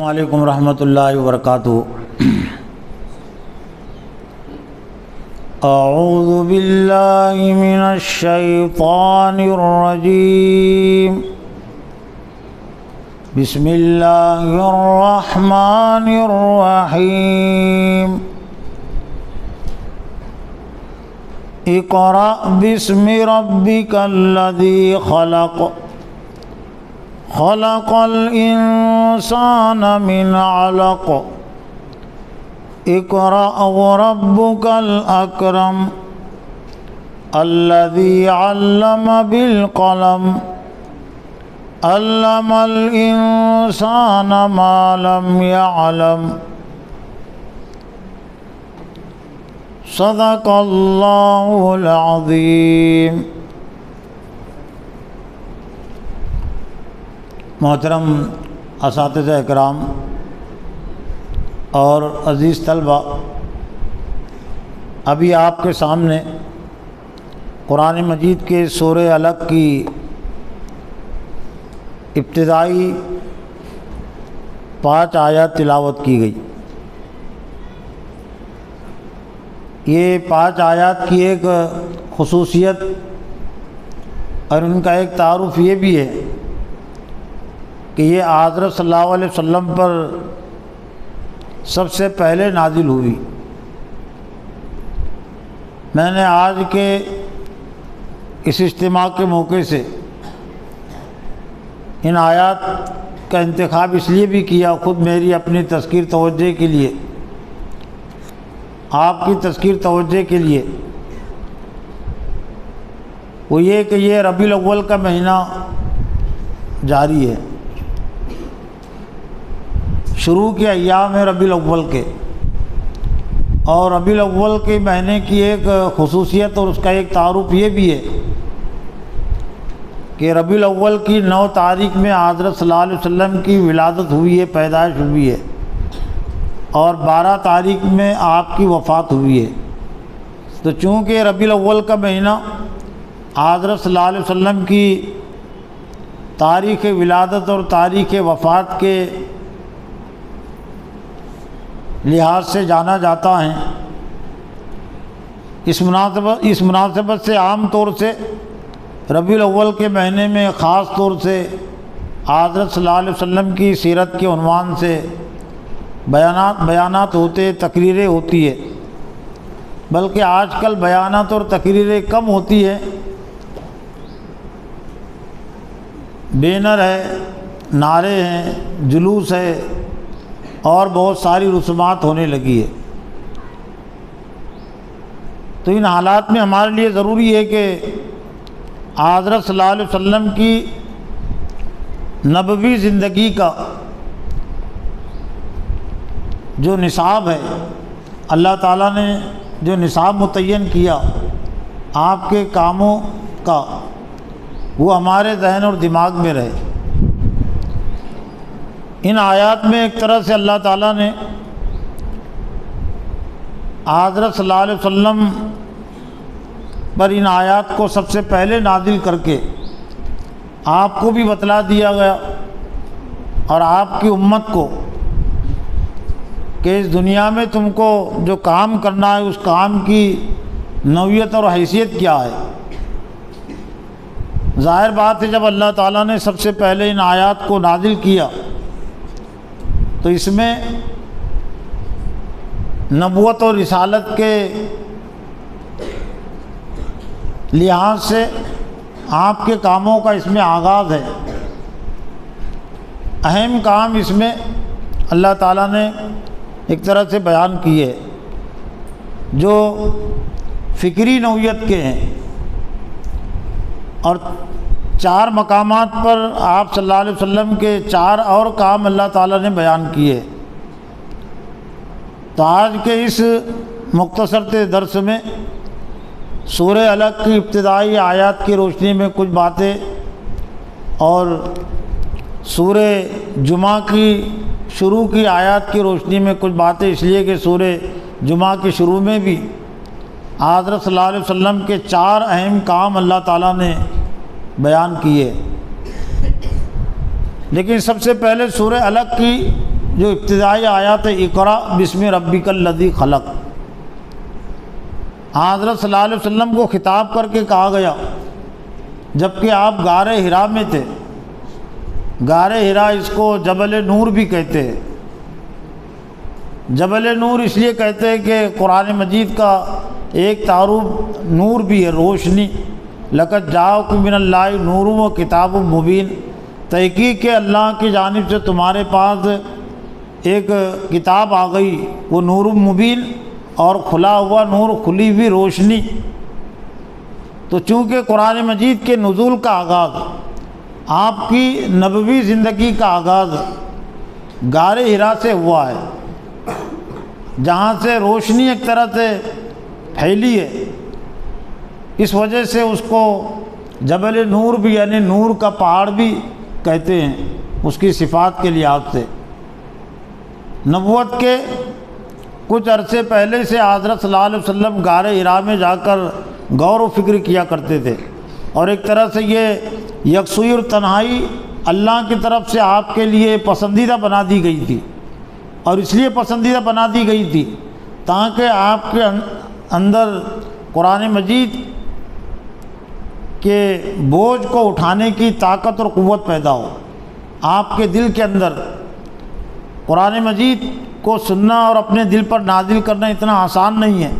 السلام علیکم ورحمۃ اللہ وبرکاتہ۔ اعوذ باللہ من الشیطان الرجیم، بسم اللہ الرحمن الرحیم۔ اقرأ باسم ربک الذی خلق، خلق الانسان من علق، اقرأ وربك الاکرم، الذي علم بالقلم، علم الانسان ما لم يعلم، صدق اللہ العظیم۔ محترم اساتذہ اکرام اور عزیز طلبہ، ابھی آپ کے سامنے قرآن مجید کے سورہ علق کی ابتدائی 5 آیات تلاوت کی گئی۔ یہ 5 آیات کی ایک خصوصیت اور ان کا ایک تعارف یہ بھی ہے کہ یہ حضرت صلی اللہ علیہ وسلم پر سب سے پہلے نازل ہوئی۔ میں نے آج کے اس اجتماع کے موقع سے ان آیات کا انتخاب اس لیے بھی کیا، خود میری اپنی تذکیر توجہ کے لیے، آپ کی تذکیر توجہ کے لیے، وہ یہ کہ یہ ربیع الاول کا مہینہ جاری ہے، شروع کے ایام ہے ربیع الاول کے، اور ربیع الاول کے مہینے کی ایک خصوصیت اور اس کا ایک تعارف یہ بھی ہے کہ ربیع الاول کی 9 تاریخ میں حضرت صلی اللہ علیہ وسلم کی ولادت ہوئی ہے، پیدائش ہوئی ہے، اور 12 تاریخ میں آپ کی وفات ہوئی ہے۔ تو چونکہ ربیع الاول کا مہینہ حضرت صلی اللہ علیہ وسلم کی تاریخ ولادت اور تاریخ وفات کے لحاظ سے جانا جاتا ہے، اس مناسبت سے عام طور سے ربیع الاول کے مہینے میں خاص طور سے حضرت صلی اللہ علیہ وسلم کی سیرت کے عنوان سے بیانات ہوتے، تقریریں ہوتی ہے، بلکہ آج کل بیانات اور تقریریں کم ہوتی ہے، بینر ہے، نعرے ہیں، جلوس ہے، اور بہت ساری رسومات ہونے لگی ہے۔ تو ان حالات میں ہمارے لیے ضروری ہے کہ حضرت صلی اللہ علیہ وسلم کی نبوی زندگی کا جو نصاب ہے، اللہ تعالیٰ نے جو نصاب متعین کیا آپ کے کاموں کا، وہ ہمارے ذہن اور دماغ میں رہے۔ ان آیات میں ایک طرح سے اللہ تعالیٰ نے حضرت صلی اللہ علیہ وسلم پر ان آیات کو سب سے پہلے نازل کر کے آپ کو بھی بتلا دیا گیا اور آپ کی امت کو کہ اس دنیا میں تم کو جو کام کرنا ہے اس کام کی نوعیت اور حیثیت کیا ہے۔ ظاہر بات ہے جب اللہ تعالیٰ نے سب سے پہلے ان آیات کو نازل کیا تو اس میں نبوت اور رسالت کے لحاظ سے آپ کے کاموں کا اس میں آغاز ہے۔ اہم کام اس میں اللہ تعالیٰ نے ایک طرح سے بیان کیے جو فکری نوعیت کے ہیں، اور 4 مقامات پر آپ صلی اللہ علیہ وسلم کے 4 اور کام اللہ تعالیٰ نے بیان کیے۔ تو آج کے اس مختصر درس میں سورہ علق کی ابتدائی آیات کی روشنی میں کچھ باتیں، اور سورہ جمعہ کی شروع کی آیات کی روشنی میں کچھ باتیں، اس لیے کہ سورہ جمعہ کے شروع میں بھی حضرت صلی اللہ علیہ وسلم کے 4 اہم کام اللہ تعالیٰ نے بیان کیے۔ لیکن سب سے پہلے سورہ علق کی جو ابتدائی آیات اقرا بسم ربک الذی خلق، حضرت صلی اللہ علیہ وسلم کو خطاب کر کے کہا گیا جبکہ آپ غار حرا میں تھے۔ غار حرا اس کو جبل نور بھی کہتے ہیں۔ جبل نور اس لیے کہتے ہیں کہ قرآن مجید کا ایک تعارف نور بھی ہے، روشنی۔ لقد جاءکم من اللہ نور و کتاب مبین، تحقیق کہ اللہ کی جانب سے تمہارے پاس ایک کتاب آ گئی، وہ نور مبین، اور کھلا ہوا نور، کھلی ہوئی روشنی۔ تو چونکہ قرآن مجید کے نزول کا آغاز، آپ کی نبوی زندگی کا آغاز غار حرا سے ہوا ہے، جہاں سے روشنی ایک طرح سے پھیلی ہے، اس وجہ سے اس کو جبل نور بھی یعنی نور کا پہاڑ بھی کہتے ہیں، اس کی صفات کے لحاظ سے۔ نبوت کے کچھ عرصے پہلے سے حضرت صلی اللہ علیہ وسلم غار حرا میں جا کر غور و فکر کیا کرتے تھے، اور ایک طرح سے یہ یکسوئی اور تنہائی اللہ کی طرف سے آپ کے لیے پسندیدہ بنا دی گئی تھی، اور اس لیے پسندیدہ بنا دی گئی تھی تاکہ آپ کے اندر قرآن مجید کے بوجھ کو اٹھانے کی طاقت اور قوت پیدا ہو۔ آپ کے دل کے اندر قرآن مجید کو سننا اور اپنے دل پر نازل کرنا اتنا آسان نہیں ہے،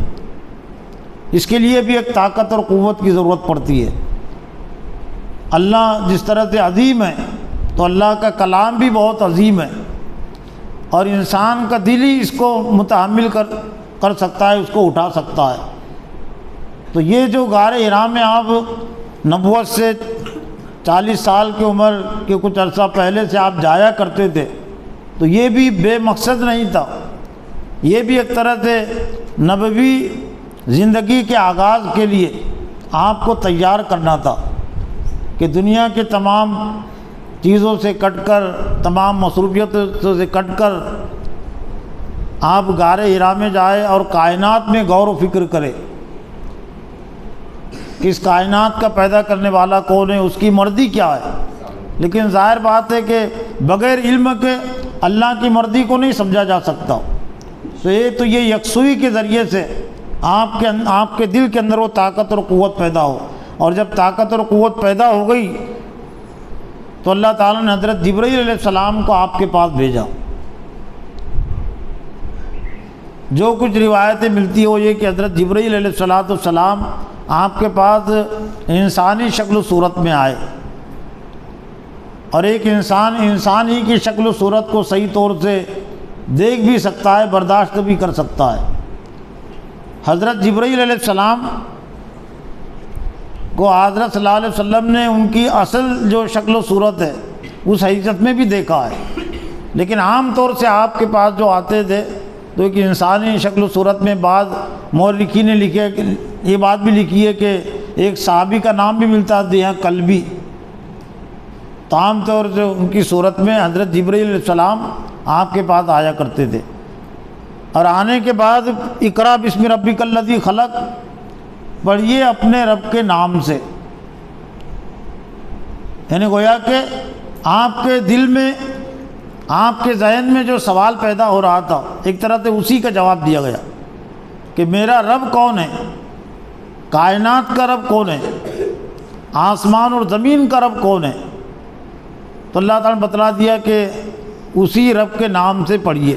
اس کے لیے بھی ایک طاقت اور قوت کی ضرورت پڑتی ہے۔ اللہ جس طرح سے عظیم ہے تو اللہ کا کلام بھی بہت عظیم ہے، اور انسان کا دل ہی اس کو متحمل کر سکتا ہے، اس کو اٹھا سکتا ہے۔ تو یہ جو غار حرا میں آپ نبوت سے 40 سال کی عمر کے کچھ عرصہ پہلے سے آپ جایا کرتے تھے، تو یہ بھی بے مقصد نہیں تھا، یہ بھی ایک طرح سے نبوی زندگی کے آغاز کے لیے آپ کو تیار کرنا تھا کہ دنیا کے تمام چیزوں سے کٹ کر، تمام مصروفیتوں سے کٹ کر آپ غار حرا میں جائے اور کائنات میں غور و فکر کرے کہ اس کائنات کا پیدا کرنے والا کون ہے، اس کی مرضی کیا ہے۔ لیکن ظاہر بات ہے کہ بغیر علم کے اللہ کی مرضی کو نہیں سمجھا جا سکتا، تو یہ یکسوئی کے ذریعے سے آپ کے دل کے اندر وہ طاقت اور قوت پیدا ہو، اور جب طاقت اور قوت پیدا ہو گئی تو اللہ تعالیٰ نے حضرت جبرائیل علیہ السلام کو آپ کے پاس بھیجا۔ جو کچھ روایتیں ملتی ہیں وہ یہ کہ حضرت جبرائیل علیہ السلام آپ کے پاس انسانی شکل و صورت میں آئے، اور ایک انسان ہی کی شکل و صورت کو صحیح طور سے دیکھ بھی سکتا ہے، برداشت بھی کر سکتا ہے۔ حضرت جبرائیل علیہ السلام کو حضرت صلی اللہ علیہ وسلم نے ان کی اصل جو شکل و صورت ہے اس حقیقت میں بھی دیکھا ہے، لیکن عام طور سے آپ کے پاس جو آتے تھے تو ایک انسانی شکل و صورت میں، بعض مورخین نے لکھے، یہ بات بھی لکھی ہے کہ ایک صحابی کا نام بھی ملتا ہے یہاں کلبی، تو عام طور سے ان کی صورت میں حضرت جبرائیل علیہ السلام آپ کے پاس آیا کرتے تھے، اور آنے کے بعد اقرا بسم ربک الذی خلق پڑھیے اپنے رب کے نام سے، یعنی گویا کہ آپ کے دل میں، آپ کے ذہن میں جو سوال پیدا ہو رہا تھا ایک طرح سے اسی کا جواب دیا گیا کہ میرا رب کون ہے، کائنات کا رب کون ہے، آسمان اور زمین کا رب کون ہے۔ تو اللہ تعالیٰ نے بتلا دیا کہ اسی رب کے نام سے پڑھیے،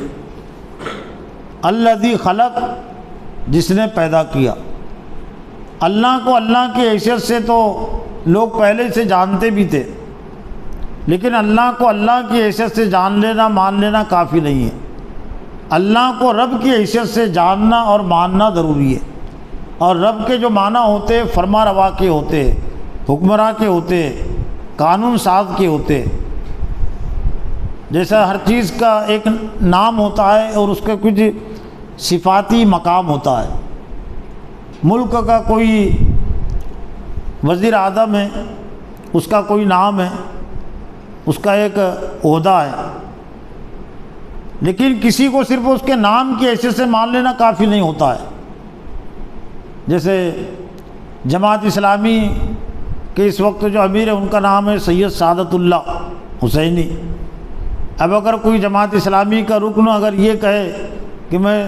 الذی خلق، جس نے پیدا کیا۔ اللہ کو اللہ کی حیثیت سے تو لوگ پہلے سے جانتے بھی تھے، لیکن اللہ کو اللہ کی حیثیت سے جان لینا، مان لینا کافی نہیں ہے۔ اللہ کو رب کی حیثیت سے جاننا اور ماننا ضروری ہے، اور رب کے جو معنی ہوتے ہیں فرما روا کے ہوتے ہیں، حکمراں کے ہوتے ہیں، قانون ساز کے ہوتے ہیں۔ جیسا ہر چیز کا ایک نام ہوتا ہے اور اس کا کچھ صفاتی مقام ہوتا ہے۔ ملک کا کوئی وزیر اعظم ہے، اس کا کوئی نام ہے، اس کا ایک عہدہ ہے، لیکن کسی کو صرف اس کے نام کی حیثیت سے مان لینا کافی نہیں ہوتا ہے۔ جیسے جماعت اسلامی کے اس وقت جو امیر ہے ان کا نام ہے سید سعادت اللہ حسینی، اب اگر کوئی جماعت اسلامی کا رکن اگر یہ کہے کہ میں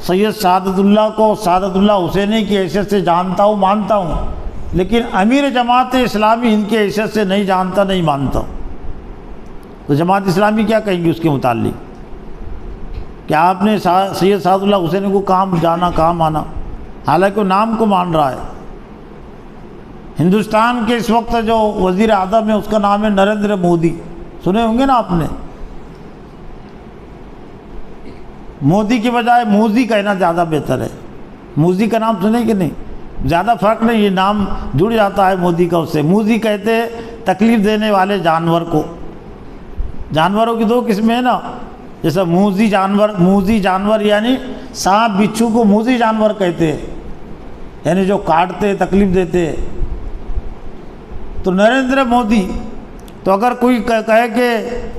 سید سعادت اللہ کو سعادت اللہ حسینی کی حیثیت سے جانتا ہوں مانتا ہوں، لیکن امیر جماعت اسلامی ان کی حیثیت سے نہیں جانتا نہیں مانتا، تو جماعت اسلامی کیا کہیں گی اس کے متعلق؟ کہ آپ نے سید سعادت اللہ حسینی کو کہاں جانا کہاں مانا، حالانکہ وہ نام کو مان رہا ہے۔ ہندوستان کے اس وقت جو وزیر اعظم ہے اس کا نام ہے نریندر مودی، سنے ہوں گے نا آپ نے؟ مودی کی بجائے موزی کہنا زیادہ بہتر ہے۔ موزی کا نام سنے کہ نہیں؟ زیادہ فرق نہیں، یہ نام جڑ جاتا ہے مودی کا اس سے۔ موزی کہتے ہیں تکلیف دینے والے جانور کو۔ جانوروں کی دو قسمیں ہیں نا، جیسا موزی جانور یعنی سانپ بچھو کو موزی جانور کہتے ہیں، یعنی جو کاٹتے تکلیف دیتے ہیں۔ تو نریندر مودی، تو اگر کوئی کہے کہ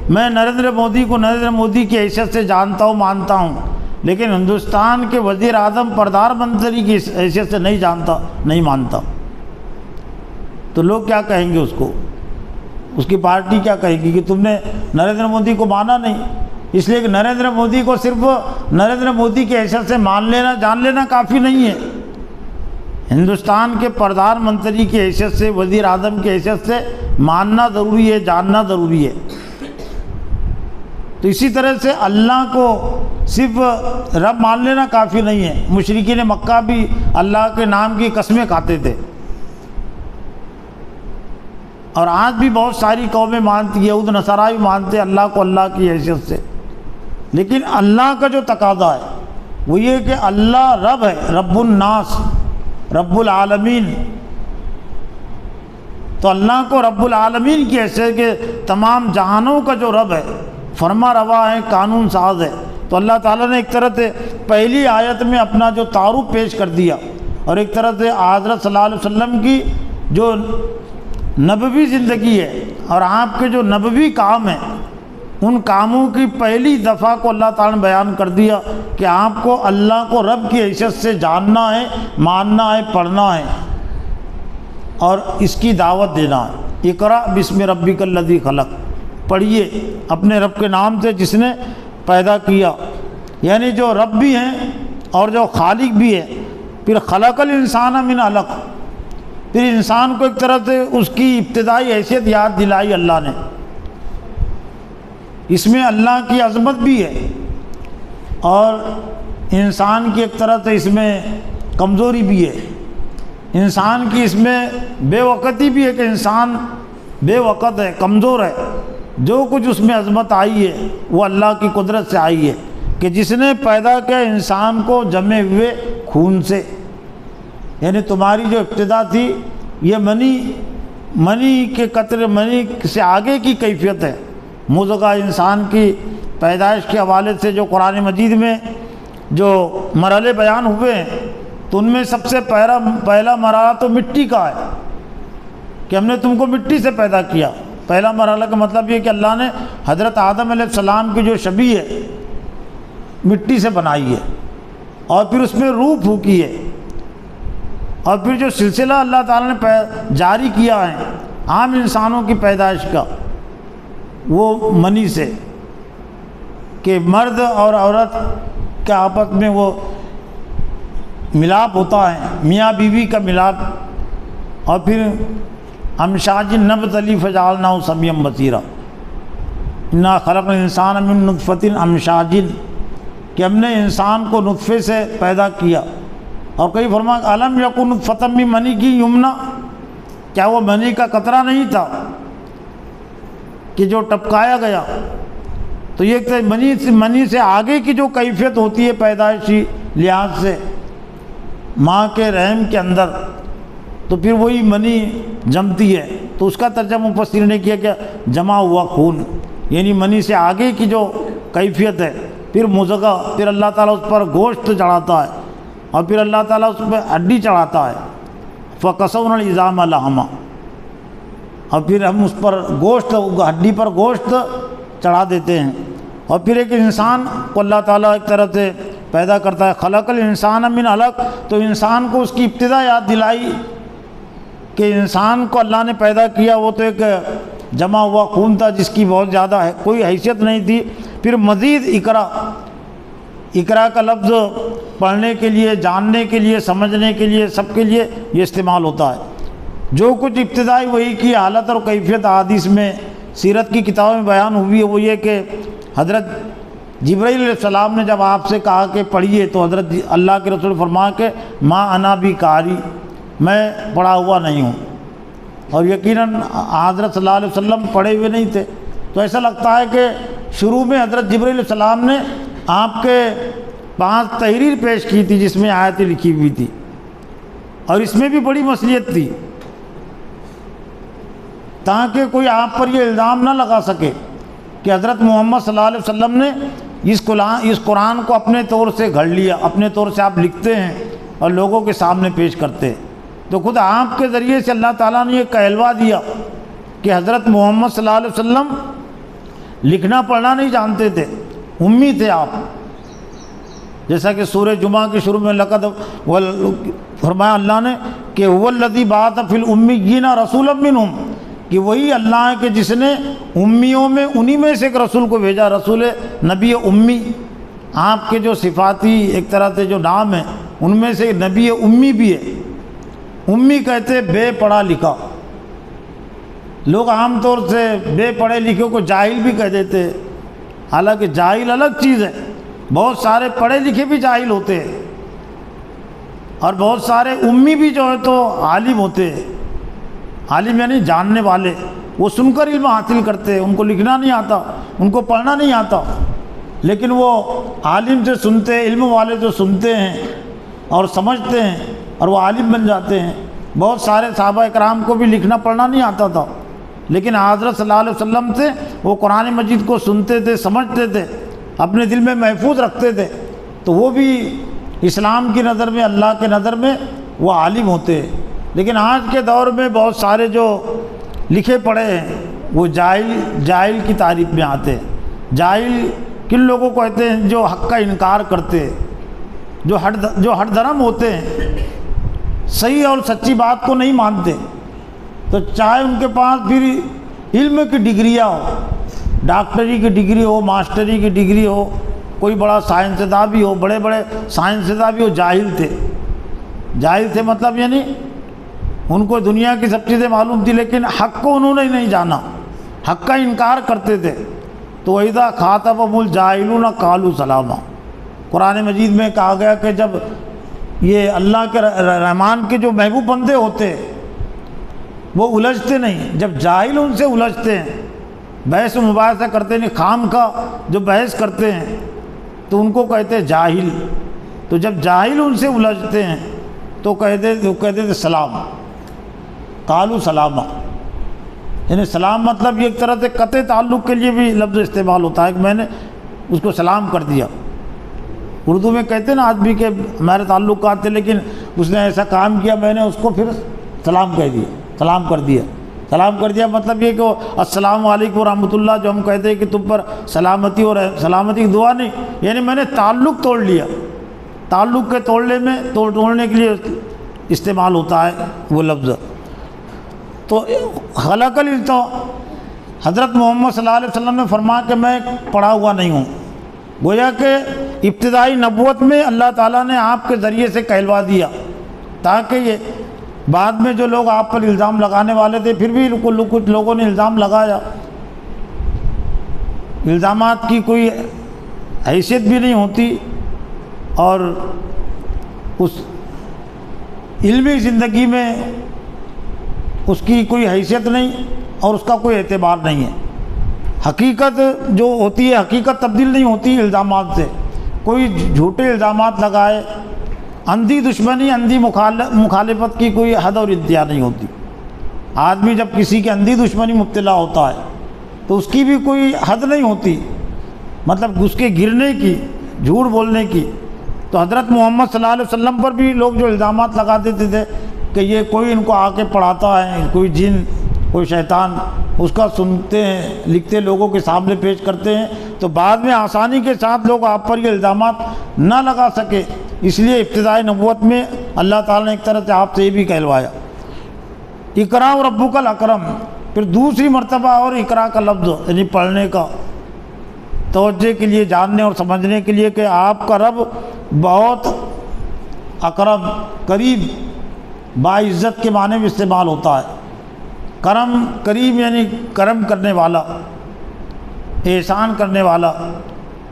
میں نریندر مودی کو نریندر مودی کی حیثیت سے جانتا ہوں مانتا ہوں، لیکن ہندوستان کے وزیر اعظم پردھان منتری کی حیثیت سے نہیں جانتا نہیں مانتا، تو لوگ کیا کہیں گے اس کو؟ اس کی پارٹی کیا کہے گی کہ تم نے نریندر مودی کو مانا نہیں؟ اس لیے کہ نریندر مودی کو صرف نریندر مودی کی حیثیت سے جان لینا کافی نہیں ہے، ہندوستان کے پردھان منتری کی حیثیت سے وزیر اعظم کی حیثیت سے ماننا ضروری ہے، جاننا ضروری ہے۔ تو اسی طرح سے اللہ کو صرف رب مان لینا کافی نہیں ہے۔ مشرکین مکہ بھی اللہ کے نام کی قسمیں کھاتے تھے، اور آج بھی بہت ساری قومیں مانتی، یہود نصارہ بھی مانتے اللہ کو اللہ کی حیثیت سے، لیکن اللہ کا جو تقاضا ہے وہ یہ کہ اللہ رب ہے، رب الناس، رب العالمین۔ تو اللہ کو رب العالمین کی حیثیت کہ تمام جہانوں کا جو رب ہے، فرما روا ہے، قانون ساز ہے، تو اللہ تعالیٰ نے ایک طرح سے پہلی آیت میں اپنا جو تعارف پیش کر دیا، اور ایک طرح سے حضرت صلی اللہ علیہ وسلم کی جو نبوی زندگی ہے اور آپ کے جو نبوی کام ہیں، ان کاموں کی پہلی دفعہ کو اللہ تعالیٰ نے بیان کر دیا کہ آپ کو اللہ کو رب کی حیثیت سے جاننا ہے، ماننا ہے، پڑھنا ہے، اور اس کی دعوت دینا ہے۔ اقرأ بسم ربک الذی خلق، پڑھیے اپنے رب کے نام سے جس نے پیدا کیا، یعنی جو رب بھی ہیں اور جو خالق بھی ہے۔ پھر خلق الانسان من علق، پھر انسان کو ایک طرح سے اس کی ابتدائی حیثیت یاد دلائی اللہ نے۔ اس میں اللہ کی عظمت بھی ہے، اور انسان کی ایک طرح سے اس میں کمزوری بھی ہے، انسان کی اس میں بے وقتی بھی ہے کہ انسان بے وقت ہے، کمزور ہے۔ جو کچھ اس میں عظمت آئی ہے وہ اللہ کی قدرت سے آئی ہے کہ جس نے پیدا کیا انسان کو جمے ہوئے خون سے، یعنی تمہاری جو ابتدا تھی یہ منی کے قطرے، منی سے آگے کی کیفیت ہے۔ مضغہ انسان کی پیدائش کے حوالے سے جو قرآن مجید میں جو مرحلے بیان ہوئے ہیں، تو ان میں سب سے پہلا مرحلہ تو مٹی کا ہے کہ ہم نے تم کو مٹی سے پیدا کیا۔ پہلا مرحلہ کا مطلب یہ کہ اللہ نے حضرت آدم علیہ السلام کی جو شبیہ ہے مٹی سے بنائی ہے، اور پھر اس میں روح پھونکی ہے، اور پھر جو سلسلہ اللہ تعالیٰ نے جاری کیا ہے عام انسانوں کی پیدائش کا، وہ منی سے، کہ مرد اور عورت کے آپس میں وہ ملاپ ہوتا ہے، میاں بیوی کا ملاپ، اور پھر امشاج نبتلی فجعلناہ سمیعا بصیرا، انا خلقنا الانسان من نطفۃ امشاج، کہ ہم نے انسان کو نطفے سے پیدا کیا۔ اور کئی فرمایا الم یکن نطفۃ من منی کی یمنا، کیا وہ منی کا قطرہ نہیں تھا کہ جو ٹپکایا گیا؟ تو یہ منی سے آگے کی جو کیفیت ہوتی ہے پیدائشی لحاظ سے ماں کے رحم کے اندر، تو پھر وہی منی جمتی ہے، تو اس کا ترجمہ مفسر نے کیا کہ جمع ہوا خون، یعنی منی سے آگے کی جو کیفیت ہے۔ پھر مضغہ، پھر اللہ تعالیٰ اس پر گوشت چڑھاتا ہے، اور پھر اللہ تعالیٰ اس پہ ہڈی چڑھاتا ہے، فَقَسَوْنَا الْعِظَامَ لَحْمًا، اور پھر ہم اس پر گوشت، ہڈی پر گوشت چڑھا دیتے ہیں۔ اور پھر ایک انسان کو اللہ تعالیٰ ایک طرح سے پیدا کرتا ہے، خلق الانسان من علق، تو انسان کو اس کی ابتدا یاد دلائی کہ انسان کو اللہ نے پیدا کیا وہ تو ایک جمع ہوا خون تھا جس کی بہت زیادہ کوئی حیثیت نہیں تھی۔ پھر مزید اقرا کا لفظ پڑھنے کے لیے، جاننے کے لیے، سمجھنے کے لیے، سب کے لیے یہ استعمال ہوتا ہے۔ جو کچھ ابتدائی وحی کی حالت اور کیفیت احادیث میں سیرت کی کتابوں میں بیان ہوئی ہے وہ یہ کہ حضرت جبرائیل علیہ السلام نے جب آپ سے کہا کہ پڑھیے تو حضرت اللہ کے رسول فرمایا کہ ما انا بھی قاری، میں پڑھا ہوا نہیں ہوں، اور یقیناً حضرت صلی اللہ علیہ وسلم پڑھے ہوئے نہیں تھے۔ تو ایسا لگتا ہے کہ شروع میں حضرت جبرائیل علیہ السلام نے آپ کے 5 تحریر پیش کی تھی جس میں آیتیں لکھی ہوئی تھی، اور اس میں بھی بڑی مصلیحت تھی تاکہ کوئی آپ پر یہ الزام نہ لگا سکے کہ حضرت محمد صلی اللہ علیہ وسلم نے اس قرآن کو اپنے طور سے گھڑ لیا، اپنے طور سے آپ لکھتے ہیں اور لوگوں کے سامنے پیش کرتے ہیں۔ تو خود آپ کے ذریعے سے اللہ تعالیٰ نے یہ کہلوا دیا کہ حضرت محمد صلی اللہ علیہ وسلم لکھنا پڑھنا نہیں جانتے تھے، امی تھے آپ، جیسا کہ سورہ جمعہ کے شروع میں لقد فرمایا اللہ نے کہ هو الذی بعث فی الامیین رسولا منہم، کہ وہی اللہ ہے کہ جس نے امیوں میں انہی میں سے ایک رسول کو بھیجا، رسول نبی امی۔ آپ کے جو صفاتی ایک طرح سے جو نام ہیں ان میں سے نبی امی بھی ہے۔ امی کہتے بے پڑھا لکھا، لوگ عام طور سے بے پڑھے لکھے کو جاہل بھی کہہ دیتے ہیں، حالانکہ جاہل الگ چیز ہے۔ بہت سارے پڑھے لکھے بھی جاہل ہوتے ہیں، اور بہت سارے امی بھی جو ہے تو عالم ہوتے ہیں۔ عالم یعنی جاننے والے، وہ سن کر علم حاصل کرتے ہیں، ان کو لکھنا نہیں آتا، ان کو پڑھنا نہیں آتا، لیکن وہ عالم سے سنتے ہیں، علم والے جو سنتے ہیں اور سمجھتے ہیں اور وہ عالم بن جاتے ہیں۔ بہت سارے صحابہ اکرام کو بھی لکھنا پڑھنا نہیں آتا تھا، لیکن حضرت صلی اللہ علیہ وسلم سے وہ قرآن مجید کو سنتے تھے، سمجھتے تھے، اپنے دل میں محفوظ رکھتے تھے، تو وہ بھی اسلام کی نظر میں، اللہ کے نظر میں وہ عالم ہوتے ہیں۔ لیکن آج کے دور میں بہت سارے جو لکھے پڑھے ہیں وہ جاہل کی تعریف میں آتے ہیں۔ جاہل کن لوگوں کو کہتے ہیں؟ جو حق کا انکار کرتے ہیں، جو ہٹ درم ہوتے ہیں، صحیح اور سچی بات کو نہیں مانتے۔ تو چاہے ان کے پاس پھر علم کی ڈگریاں ہو، ڈاکٹری کی ڈگری ہو، ماسٹری کی ڈگری ہو، کوئی بڑا سائنسداں بھی ہو، بڑے بڑے سائنسداں بھی ہو، جاہل تھے۔ جاہل تھے مطلب یعنی ان کو دنیا کی سب چیزیں معلوم تھی، لیکن حق کو انہوں نے نہیں جانا، حق کا انکار کرتے تھے۔ تو وَإِذَا خَاطَبَهُمُ الْجَاهِلُونَ قَالُوا سَلَامًا، قرآن مجید میں کہا گیا کہ جب یہ اللہ کے رحمان کے جو محبوب بندے ہوتے وہ الجھتے نہیں، جب جاہل ان سے الجھتے ہیں، بحث و مباحثہ کرتے نہیں، خام کا جو بحث کرتے ہیں تو ان کو کہتے ہیں جاہل۔ تو جب جاہل ان سے الجھتے ہیں تو کہتے تھے سلام، قالوا سلاما، یعنی سلام مطلب یہ ایک طرح سے قطع تعلق کے لیے بھی لفظ استعمال ہوتا ہے کہ میں نے اس کو سلام کر دیا۔ اردو میں کہتے ہیں نا آدمی کے ہمارے تعلقات تھے لیکن اس نے ایسا کام کیا، میں نے اس کو پھر سلام کہہ دیا، سلام کر دیا۔ سلام کر دیا مطلب یہ کہ وہ السلام علیکم ورحمۃ اللہ جو ہم کہتے ہیں کہ تم پر سلامتی اور سلامتی کی دعا نہیں، یعنی میں نے تعلق توڑ لیا۔ تعلق کے توڑنے کے لیے استعمال ہوتا ہے وہ لفظ۔ تو خلق حضرت محمد صلی اللہ علیہ وسلم نے فرمایا کہ میں پڑھا ہوا نہیں ہوں، گویا کہ ابتدائی نبوت میں اللہ تعالیٰ نے آپ کے ذریعے سے کہلوا دیا تاکہ یہ بعد میں جو لوگ آپ پر الزام لگانے والے تھے، پھر بھی کچھ لوگوں نے الزام لگایا، الزامات کی کوئی حیثیت بھی نہیں ہوتی اور اس علمی زندگی میں اس کی کوئی حیثیت نہیں اور اس کا کوئی اعتبار نہیں ہے۔ حقیقت جو ہوتی ہے، حقیقت تبدیل نہیں ہوتی الزامات سے۔ کوئی جھوٹے الزامات لگائے، اندھی دشمنی، اندھی مخالفت کی کوئی حد اور انتہا نہیں ہوتی۔ آدمی جب کسی کی اندھی دشمنی مبتلا ہوتا ہے تو اس کی بھی کوئی حد نہیں ہوتی، مطلب اس کے گرنے کی، جھوٹ بولنے کی۔ تو حضرت محمد صلی اللہ علیہ وسلم پر بھی لوگ جو الزامات لگا دیتے تھے کہ یہ کوئی ان کو آ کے پڑھاتا ہے، کوئی جن، کوئی شیطان، اس کا سنتے ہیں، لکھتے لوگوں کے سامنے پیش کرتے ہیں، تو بعد میں آسانی کے ساتھ لوگ آپ پر یہ الزامات نہ لگا سکے، اس لیے ابتدائی نبوت میں اللہ تعالیٰ نے ایک طرح سے آپ سے یہ بھی کہلوایا، اقرا ربک الاکرم، پھر دوسری مرتبہ اور اقرا کا لفظ یعنی پڑھنے کا، توجہ کے لیے، جاننے اور سمجھنے کے لیے کہ آپ کا رب بہت اقرب، قریب، باعزت کے معنی میں استعمال ہوتا ہے۔ کرم، کریم یعنی کرم کرنے والا، احسان کرنے والا،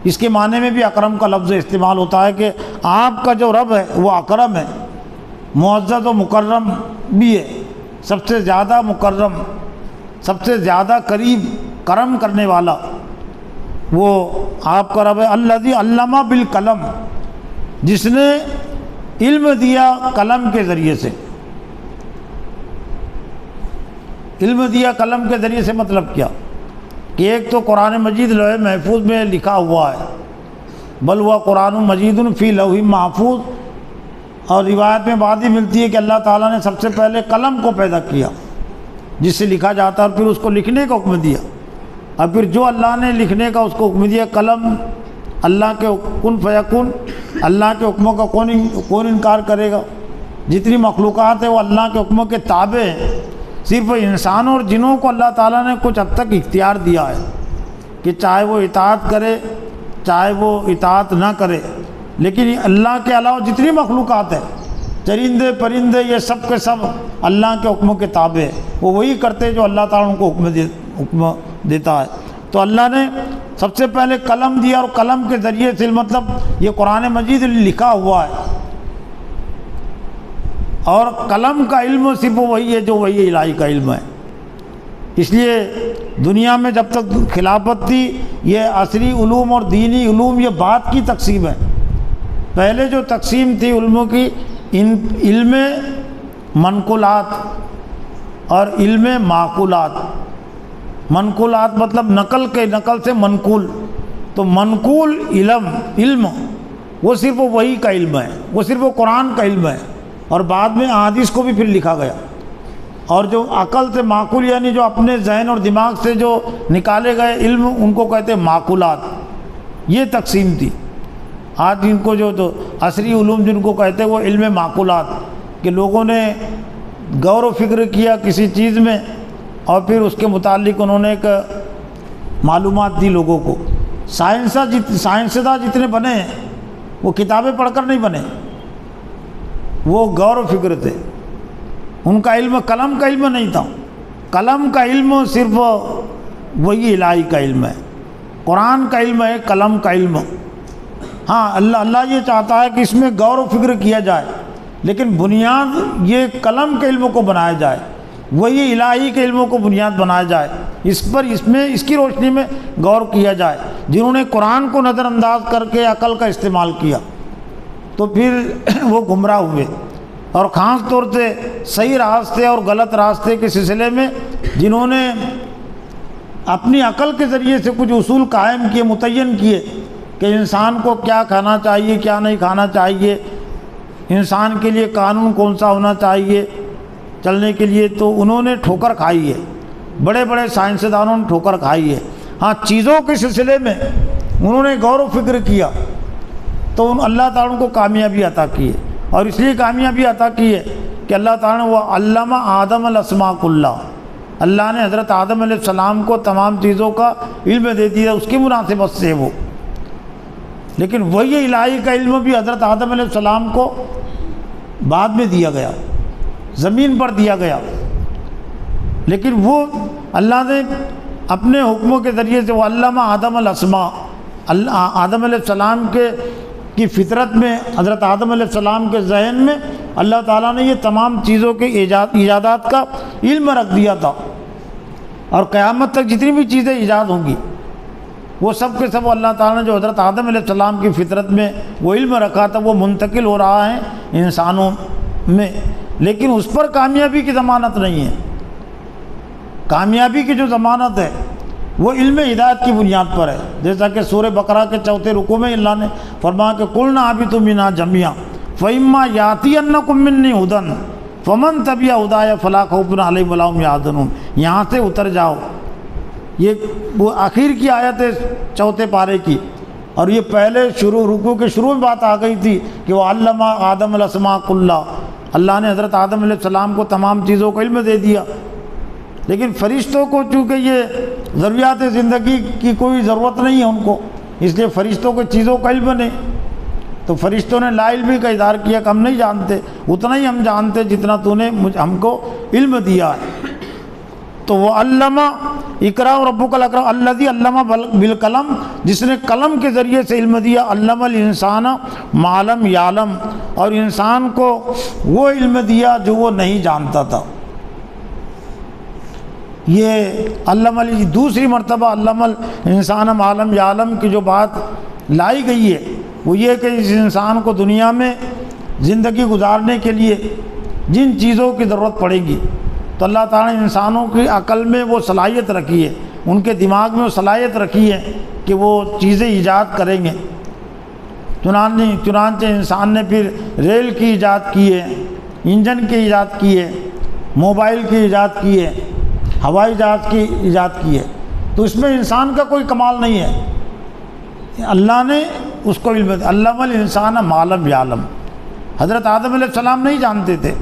اس کے معنی میں بھی اکرم کا لفظ استعمال ہوتا ہے کہ آپ کا جو رب ہے وہ اکرم ہے، معزز و مکرم بھی ہے، سب سے زیادہ مکرم، سب سے زیادہ قریب، کرم کرنے والا وہ آپ کا رب ہے۔ الذی علم بالقلم، جس نے علم دیا قلم کے ذریعے سے۔ علم دیا قلم کے ذریعے سے مطلب کیا کہ ایک تو قرآن مجید لوح محفوظ میں لکھا ہوا ہے، بل ہوا قرآن مجید فی لوح محفوظ، اور روایت میں بات ہی ملتی ہے کہ اللہ تعالیٰ نے سب سے پہلے قلم کو پیدا کیا جس سے لکھا جاتا ہے، اور پھر اس کو لکھنے کا حکم دیا، اور پھر جو اللہ نے لکھنے کا اس کو حکم دیا قلم، اللہ کے کن فیکون، اللہ کے حکموں کا کون انکار کرے گا؟ جتنی مخلوقات ہیں وہ اللہ کے حکموں کے تابع ہیں۔ صرف انسانوں اور جنوں کو اللہ تعالیٰ نے کچھ حد تک اختیار دیا ہے کہ چاہے وہ اطاعت کرے چاہے وہ اطاعت نہ کرے، لیکن اللہ کے علاوہ جتنی مخلوقات ہیں، چرندے پرندے، یہ سب کے سب اللہ کے حکموں کے تابع ہیں، وہ وہی کرتے جو اللہ تعالیٰ ان کو حکم دیتا ہے۔ تو اللہ نے سب سے پہلے قلم دیا، اور قلم کے ذریعے سے مطلب یہ قرآن مجید لکھا ہوا ہے، اور قلم کا علم صرف وہی ہے جو وہی الہی کا علم ہے۔ اس لیے دنیا میں جب تک خلافت تھی یہ عصری علوم اور دینی علوم یہ بات کی تقسیم ہے۔ پہلے جو تقسیم تھی علموں کی، علم منقولات اور علم معقولات۔ منقولات مطلب نقل سے منقول، تو منقول علم وہ صرف وہی کا علم ہے، وہ صرف وہ قرآن کا علم ہے، اور بعد میں احادیث کو بھی پھر لکھا گیا۔ اور جو عقل سے معقول یعنی جو اپنے ذہن اور دماغ سے جو نکالے گئے علم، ان کو کہتے ہیں معقولات۔ یہ تقسیم تھی۔ آج ان کو جو عصری علوم جن کو کہتے ہیں وہ علم معقولات، کہ لوگوں نے غور و فکر کیا کسی چیز میں اور پھر اس کے متعلق انہوں نے ایک معلومات دی لوگوں کو۔ سائنسداں جتنے بنے ہیں وہ کتابیں پڑھ کر نہیں بنے، وہ غور و فکر تھے، ان کا علم قلم کا علم نہیں تھا۔ قلم کا علم صرف وہی الہی کا علم ہے، قرآن کا علم ہے، قلم کا علم۔ ہاں اللہ یہ چاہتا ہے کہ اس میں غور و فکر کیا جائے، لیکن بنیاد یہ قلم کے علم کو بنایا جائے، وہی الہی کے علموں کو بنیاد بنایا جائے، اس کی روشنی میں غور کیا جائے۔ جنہوں نے قرآن کو نظر انداز کر کے عقل کا استعمال کیا تو پھر وہ گمراہ ہوئے، اور خاص طور سے صحیح راستے اور غلط راستے کے سلسلے میں جنہوں نے اپنی عقل کے ذریعے سے کچھ اصول قائم کیے، متعین کیے کہ انسان کو کیا کھانا چاہیے، کیا نہیں کھانا چاہیے، انسان کے لیے قانون کون سا ہونا چاہیے چلنے کے لیے، تو انہوں نے ٹھوکر کھائی ہے، بڑے بڑے سائنسدانوں نے ٹھوکر کھائی ہے۔ ہاں چیزوں کے سلسلے میں انہوں نے غور و فکر کیا تو اللہ تعالیٰ کو کامیابی عطا کی ہے، اور اس لیے کامیابی عطا کی ہے کہ اللہ تعالیٰ نے وہ علم آدم الاسماء کلھا، اللہ نے حضرت آدم علیہ السلام کو تمام چیزوں کا علم دے دیا اس کی مناسبت سے وہ، لیکن وہی الہی کا علم بھی حضرت آدم علیہ السلام کو بعد میں دیا گیا، زمین پر دیا گیا، لیکن وہ اللہ نے اپنے حکموں کے ذریعے سے وہ علم آدم الاسماء، آدم علیہ السلام کی فطرت میں، حضرت آدم علیہ السلام کے ذہن میں اللہ تعالیٰ نے یہ تمام چیزوں کے ایجادات کا علم رکھ دیا تھا، اور قیامت تک جتنی بھی چیزیں ایجاد ہوں گی وہ سب کے سب اللہ تعالیٰ نے جو حضرت آدم علیہ السلام کی فطرت میں وہ علم رکھا تھا وہ منتقل ہو رہا ہے انسانوں میں، لیکن اس پر کامیابی کی ضمانت نہیں ہے۔ کامیابی کی جو ضمانت ہے وہ علم ہدایت کی بنیاد پر ہے، جیسا کہ سورہ بقرہ کے 4 رکوع میں اللہ نے فرمایا کہ قُلْنَا اهْبِطُوا مِنْهَا جَمِيعًا فَإِمَّا يَأْتِيَنَّكُم مِّنِّي هُدًى فَمَن تَبِعَ هُدَايَ فَلَا خَوْفٌ عَلَيْهِمْ وَلَا هُمْ يَحْزَنُونَ۔ یہاں سے اتر جاؤ، یہ وہ آخر کی آیت ہے 4 پارے کی، اور یہ پہلے رکوع کے شروع میں بات آ گئی تھی کہ وہ علم آدم الاسماء کلھا، اللہ نے حضرت آدم علیہ السلام کو تمام چیزوں کا علم دے دیا، لیکن فرشتوں کو چونکہ یہ ضروریات زندگی کی کوئی ضرورت نہیں ہے ان کو، اس لیے فرشتوں کو چیزوں کا علم نہیں، تو فرشتوں نے لا علمی کا اظہار کیا کہ ہم نہیں جانتے، اتنا ہی ہم جانتے جتنا تو نے ہم کو علم دیا ہے۔ تو وہ علامہ اقرا ربک الاکرم الذی علم بالقلم، جس نے قلم کے ذریعے سے علم دیا، علم الانسان ما لم یعلم، اور انسان کو وہ علم دیا جو وہ نہیں جانتا تھا۔ یہ علم دوسری مرتبہ علم الانسان ما لم یعلم کی جو بات لائی گئی ہے وہ یہ کہ اس انسان کو دنیا میں زندگی گزارنے کے لیے جن چیزوں کی ضرورت پڑے گی، تو اللہ تعالیٰ نے انسانوں کی عقل میں وہ صلاحیت رکھی ہے، ان کے دماغ میں وہ صلاحیت رکھی ہے کہ وہ چیزیں ایجاد کریں گے۔ چنانچہ انسان نے پھر ریل کی ایجاد کی ہے، انجن کی ایجاد کی ہے، موبائل کی ایجاد کی ہے، ہوائی جہاز کی ایجاد کی ہے، تو اس میں انسان کا کوئی کمال نہیں ہے، اللہ نے اس کو علم دیا۔ علم الانسان ما لم یعلم، حضرت آدم علیہ السلام نہیں جانتے تھے،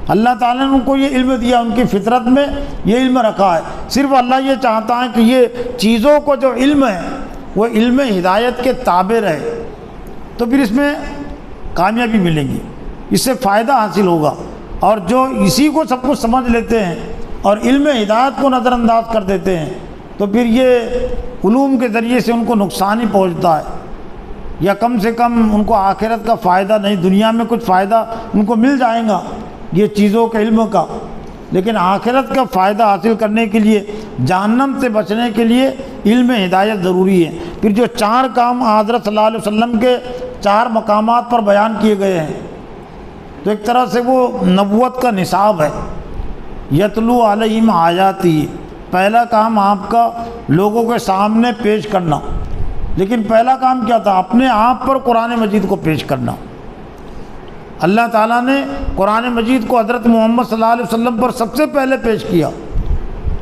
اللہ تعالیٰ نے ان کو یہ علم دیا، ان کی فطرت میں یہ علم رکھا ہے۔ صرف اللہ یہ چاہتا ہے کہ یہ چیزوں کو جو علم ہے وہ علم ہدایت کے تابع رہے، تو پھر اس میں کامیابی ملے گی، اس سے فائدہ حاصل ہوگا۔ اور جو اسی کو سب کچھ سمجھ لیتے ہیں اور علم ہدایت کو نظر انداز کر دیتے ہیں، تو پھر یہ علوم کے ذریعے سے ان کو نقصان ہی پہنچتا ہے، یا کم سے کم ان کو آخرت کا فائدہ نہیں، دنیا میں کچھ فائدہ ان کو مل جائے گا یہ چیزوں کے علم کا، لیکن آخرت کا فائدہ حاصل کرنے کے لیے، جہنم سے بچنے کے لیے علم ہدایت ضروری ہے۔ پھر جو 4 کام حضرت صلی اللہ علیہ وسلم کے 4 مقامات پر بیان کیے گئے ہیں، تو ایک طرح سے وہ نبوت کا نصاب ہے۔ یتلو علیہم آیاتی، پہلا کام آپ کا لوگوں کے سامنے پیش کرنا، لیکن پہلا کام کیا تھا؟ اپنے آپ پر قرآن مجید کو پیش کرنا۔ اللہ تعالیٰ نے قرآن مجید کو حضرت محمد صلی اللہ علیہ وسلم پر سب سے پہلے پیش کیا۔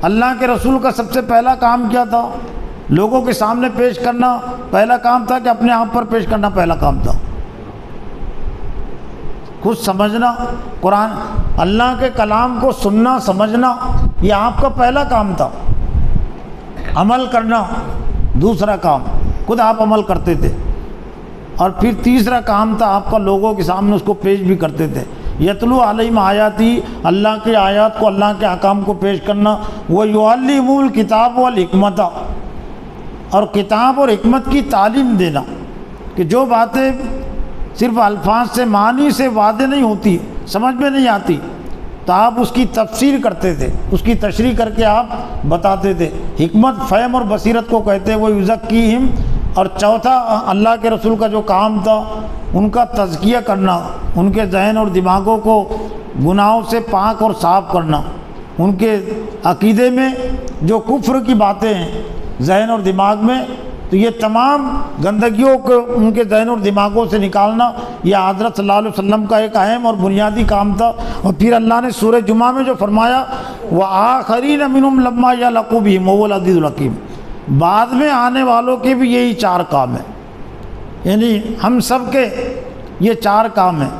اللہ کے رسول کا سب سے پہلا کام کیا تھا؟ لوگوں کے سامنے پیش کرنا پہلا کام تھا کہ اپنے آپ پر پیش کرنا پہلا کام تھا؟ خود سمجھنا، قرآن اللہ کے کلام کو سننا سمجھنا، یہ آپ کا پہلا کام تھا۔ عمل کرنا دوسرا کام، خود آپ عمل کرتے تھے، اور پھر تیسرا کام تھا آپ کا لوگوں کے سامنے اس کو پیش بھی کرتے تھے۔ یتلو علیہم آیاتی، اللہ کے آیات کو، اللہ کے احکام کو پیش کرنا۔ وَيُعَلِّمُ الْكِتَابَ وَالْحِکْمَةَ، اور کتاب اور حکمت کی تعلیم دینا، کہ جو باتیں صرف الفاظ سے معنی سے واضح نہیں ہوتی، سمجھ میں نہیں آتی، تو آپ اس کی تفسیر کرتے تھے، اس کی تشریح کر کے آپ بتاتے تھے۔ حکمت فہم اور بصیرت کو کہتے ہیں۔ وہ یزکیہم، اور چوتھا اللہ کے رسول کا جو کام تھا ان کا تزکیہ کرنا، ان کے ذہن اور دماغوں کو گناہوں سے پاک اور صاف کرنا، ان کے عقیدے میں جو کفر کی باتیں ہیں ذہن اور دماغ میں، تو یہ تمام گندگیوں کو ان کے ذہن اور دماغوں سے نکالنا، یہ حضرت صلی اللہ علیہ وسلم کا ایک اہم اور بنیادی کام تھا۔ اور پھر اللہ نے سورہ جمعہ میں جو فرمایا، وَآخَرِينَ مِنْهُمْ لَمَّا يَلْحَقُوا بِهِمْ وَهُوَ الْعَزِيزُ الْحَكِيمُ، بعد میں آنے والوں کے بھی یہی 4 کام ہیں، یعنی ہم سب کے یہ 4 کام ہیں۔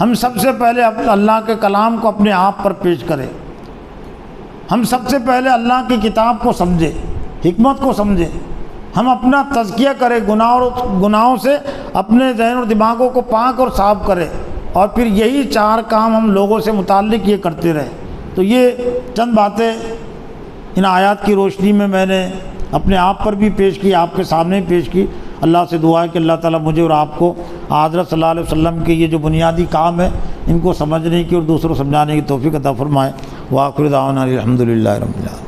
ہم سب سے پہلے اللہ کے کلام کو اپنے آپ پر پیش کریں، ہم سب سے پہلے اللہ کی کتاب کو سمجھیں، حکمت کو سمجھیں، ہم اپنا تزکیہ کریں، گناہوں سے اپنے ذہن اور دماغوں کو پاک اور صاف کریں، اور پھر یہی 4 کام ہم لوگوں سے متعلق یہ کرتے رہیں۔ تو یہ چند باتیں ان آیات کی روشنی میں میں نے اپنے آپ پر بھی پیش کی، آپ کے سامنے پیش کی۔ اللہ سے دعا ہے کہ اللہ تعالیٰ مجھے اور آپ کو حضرت صلی اللہ علیہ وسلم کے یہ جو بنیادی کام ہے ان کو سمجھنے کی اور دوسروں کو سمجھانے کی توفیق عطا فرمائے۔ وآخر دعوانا الحمد للہ رب العالمین۔